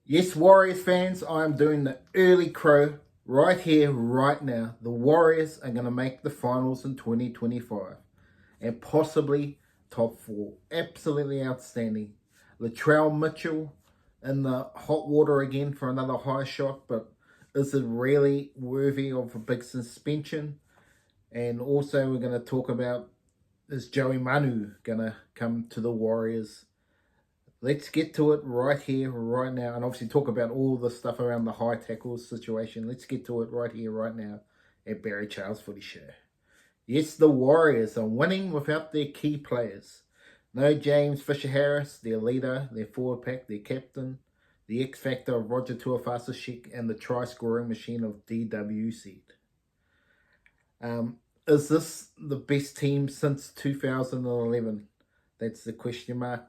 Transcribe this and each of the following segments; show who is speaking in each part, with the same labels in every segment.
Speaker 1: Yes, Warriors fans, I'm doing the early crow right here, right now. The Warriors are going to make the finals in 2025 and possibly top four. Absolutely outstanding. Latrell Mitchell in the hot water again for another high shot, but is it really worthy of a big suspension? And also, we're going to talk about, is Joey Manu going to come to the Warriors? Let's get to it right here, right now, and obviously talk about all the stuff around the high tackles situation. Let's get to it right here, right now at Barry Charles Footy Show. Yes, the Warriors are winning without their key players. No James Fisher-Harris, their leader, their forward pack, their captain, the X factor of Roger Tuivasa-Sheck, and the try-scoring machine of DWC. Is this the best team since 2011? That's the question mark.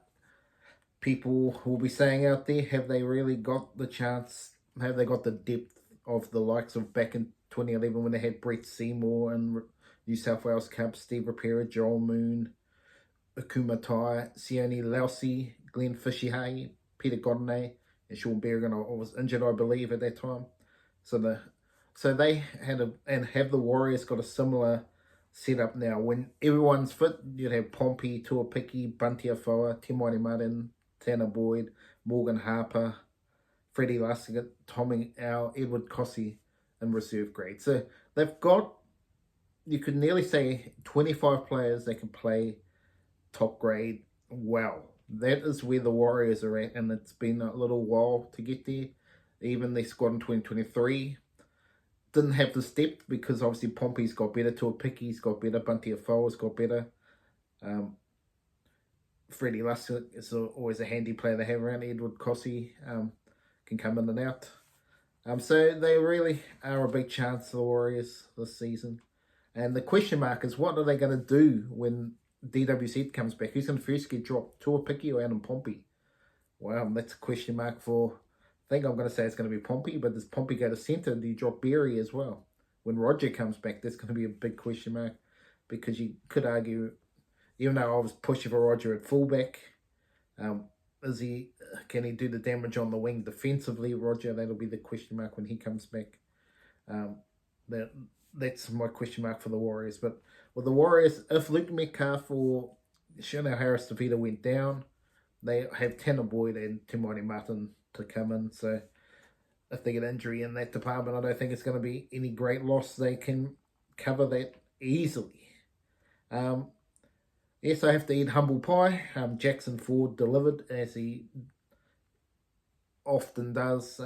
Speaker 1: People will be saying out there, have they really got the chance? Have they got the depth of the likes of back in 2011 when they had Brett Seymour and New South Wales Cubs, Steve Rapira, Joel Moon, Akuma Tai, Sione Lausi, Glenn Fishy, Peter Godinay, and Sean Berrigan was injured, I believe, at that time. So they had and have the Warriors got a similar setup now. When everyone's fit, you'd have Pompey, Tuapiki, Bunty Afoa, Timothy Martin, Tanner Boyd, Morgan Harper, Freddie Lussick, Tommy Al, Edward Cossey in reserve grade. So they've got, you could nearly say, 25 players that can play top grade well. That is where the Warriors are at, and it's been a little while to get there. Even their squad in 2023 didn't have the depth because obviously Pompey's got better, Tuapiki's got better, Bunty Afoa's got better. Freddie Lussick is always a handy player to have around. Edward Cossey can come in and out. So they really are a big chance, the Warriors, this season. And the question mark is, what are they going to do when DWZ comes back? Who's going to first get dropped, Tuapiki or Adam Pompey? Well, that's a question mark for, I think I'm going to say it's going to be Pompey, but does Pompey go to centre? Do you drop Berry as well? When Roger comes back, that's going to be a big question mark, because you could argue, even though I was pushing for Roger at fullback, can he do the damage on the wing defensively? Roger, that'll be the question mark when he comes back. That's my question mark for the Warriors. But with the Warriors, if Luke Metcalf or Chanel Harris-Tavita went down, they have Tanner Boyd and Timothy Martin to come in. So if they get injury in that department, I don't think it's going to be any great loss. They can cover that easily. Yes, I have to eat humble pie. Jackson Ford delivered, as he often does,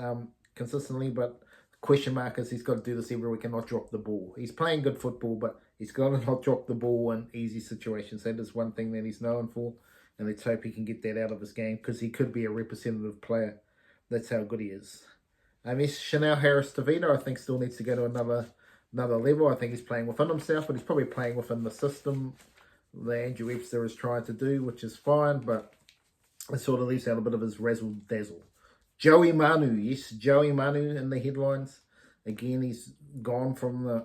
Speaker 1: consistently, but the question mark is he's got to do this every week and not drop the ball. He's playing good football, but he's got to not drop the ball in easy situations. That is one thing that he's known for, and let's hope he can get that out of his game, because he could be a representative player. That's how good he is. Yes, Chanel Harris-Tavita, I think, still needs to go to another level. I think he's playing within himself, but he's probably playing within the system that Andrew Webster is trying to do, which is fine, but it sort of leaves out a bit of his razzle-dazzle. Joey Manu, yes, Joey Manu in the headlines. Again, he's gone from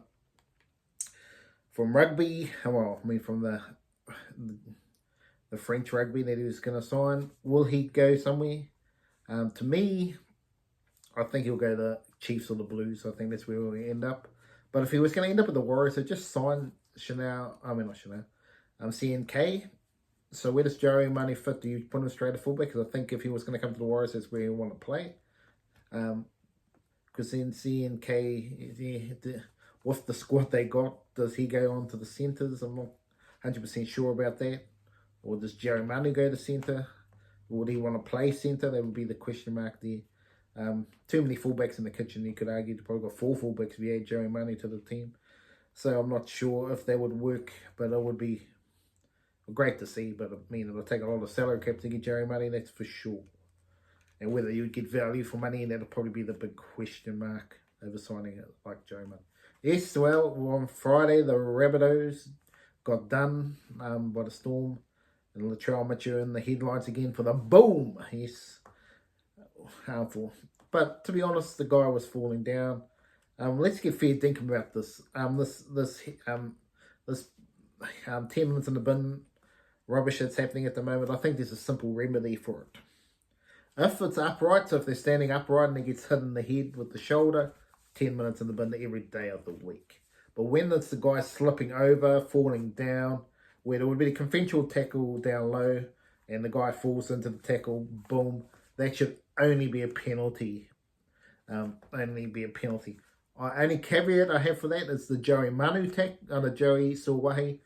Speaker 1: rugby, from the French rugby that he was going to sign. Will he go somewhere? To me, I think he'll go to the Chiefs or the Blues. I think that's where we'll end up. But if he was going to end up with the Warriors, so just sign CNK. So where does Joey Manu fit? Do you put him straight at fullback? Because I think if he was going to come to the Warriors, that's where he want to play. Because then CNK, with the squad they got, does he go on to the centres? I'm not 100% sure about that. Or does Joey Manu go to centre? Would he want to play centre? That would be the question mark there. Too many fullbacks in the kitchen. You could argue you probably got 4 fullbacks if you add Joey Manu to the team. So I'm not sure if that would work, but it would be great to see. But I mean, it'll take a lot of salary cap to get Joey Manu, that's for sure. And whether you get value for money, that'll probably be the big question mark over signing it like Joey Manu. Yes, well, on Friday, the Rabbitohs got done by the Storm. And Latrell Mitchell in the headlines again for the boom. Yes, harmful. But to be honest, the guy was falling down. Let's get fair dinkum about this. This 10 minutes in the bin rubbish that's happening at the moment. I think there's a simple remedy for it. If it's upright, so if they're standing upright and it gets hit in the head with the shoulder, 10 minutes in the bin every day of the week. But when it's the guy slipping over, falling down, where there would be a conventional tackle down low and the guy falls into the tackle, boom, that should only be a penalty. Only be a penalty. Only caveat I have for that is the Joey Manu tackle, the Joey Sualihi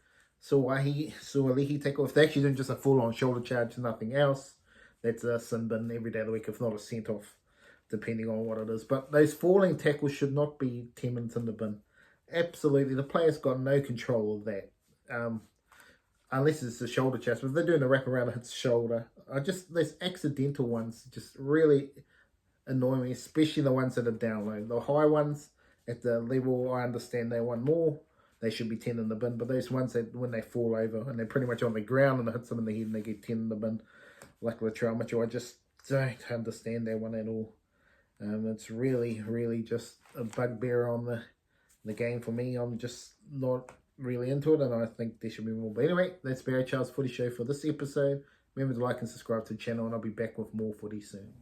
Speaker 1: tackle. If they're actually doing just a full-on shoulder charge, nothing else, that's a sin bin every day of the week, if not a sent off, depending on what it is. But those falling tackles should not be 10 minutes in the bin. Absolutely, the player's got no control of that. Unless it's a shoulder charge. But if they're doing a wraparound and hits shoulder, those accidental ones just really annoy me, especially the ones that are down low. The high ones at the level, I understand they want more. They should be 10 in the bin. But those ones that when they fall over and they're pretty much on the ground and it hits them in the head and they get 10 in the bin, like Latrell Mitchell, I just don't understand that one at all. It's really, really just a bugbear on the game for me. I'm just not really into it, and I think there should be more. But anyway, that's Barry Charles Footy Show for this episode. Remember to like and subscribe to the channel, and I'll be back with more footy soon.